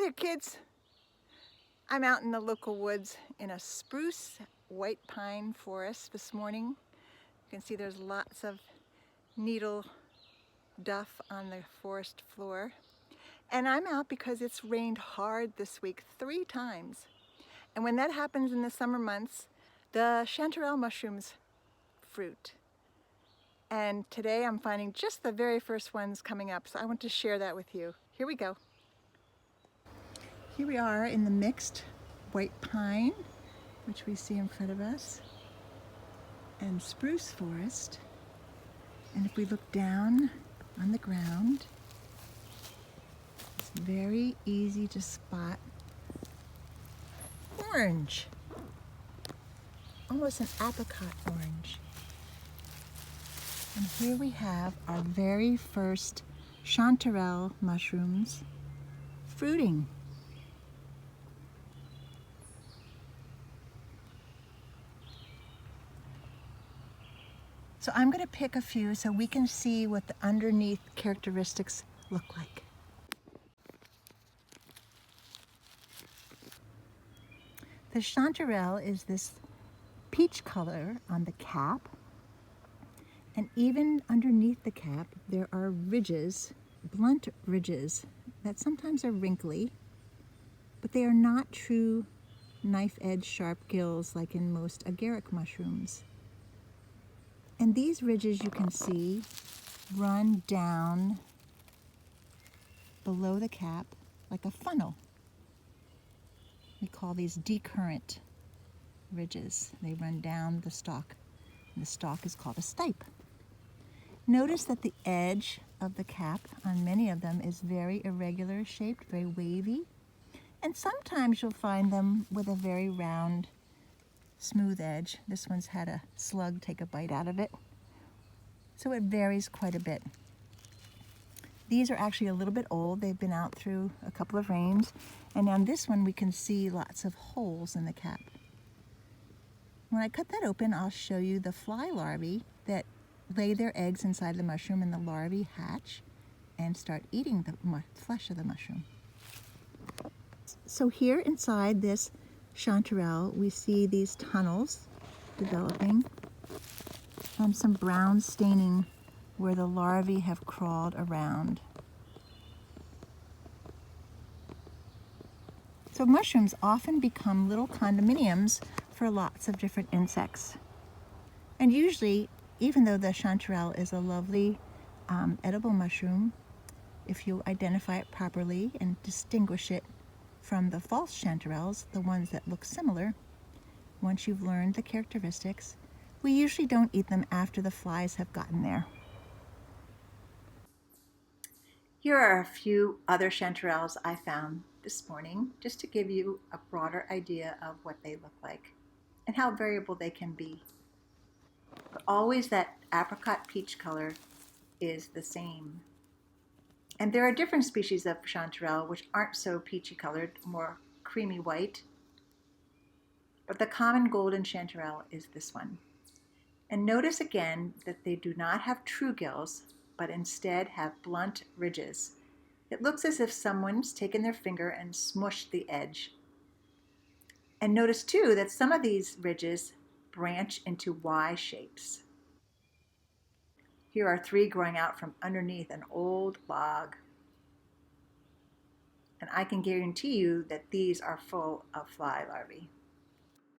there, kids. I'm out in the local woods in a spruce white pine forest this morning. You can see there's lots of needle duff on the forest floor. And I'm out because it's rained hard this week 3 times. And when that happens in the summer months, the chanterelle mushrooms fruit. And today I'm finding just the very first ones coming up, so I want to share that with you. Here we go. Here we are in the mixed white pine, which we see in front of us, and spruce forest. And if we look down on the ground, it's very easy to spot orange, almost an apricot orange. And here we have our very first chanterelle mushrooms fruiting. So I'm going to pick a few so we can see what the underneath characteristics look like. The chanterelle is this peach color on the cap, and even underneath the cap there are ridges, blunt ridges that sometimes are wrinkly, but they are not true knife-edge sharp gills like in most agaric mushrooms. And these ridges, you can see, run down below the cap like a funnel. We call these decurrent ridges. They run down the stalk, and the stalk is called a stipe. Notice that the edge of the cap on many of them is very irregular shaped, very wavy, and sometimes you'll find them with a very round, smooth edge. This one's had a slug take a bite out of it, so it varies quite a bit. These are actually a little bit old. They've been out through a couple of rains, and on this one we can see lots of holes in the cap. When I cut that open, I'll show you the fly larvae that lay their eggs inside the mushroom, and the larvae hatch and start eating the flesh of the mushroom. So here inside this chanterelle, we see these tunnels developing and some brown staining where the larvae have crawled around. So mushrooms often become little condominiums for lots of different insects. And usually, even though the chanterelle is a lovely edible mushroom, if you identify it properly and distinguish it from the false chanterelles, the ones that look similar, once you've learned the characteristics, we usually don't eat them after the flies have gotten there. Here are a few other chanterelles I found this morning, just to give you a broader idea of what they look like and how variable they can be. But always that apricot peach color is the same. And there are different species of chanterelle which aren't so peachy colored, more creamy white. But the common golden chanterelle is this one. And notice again that they do not have true gills, but instead have blunt ridges. It looks as if someone's taken their finger and smushed the edge. And notice too that some of these ridges branch into Y shapes. Here are 3 growing out from underneath an old log. And I can guarantee you that these are full of fly larvae.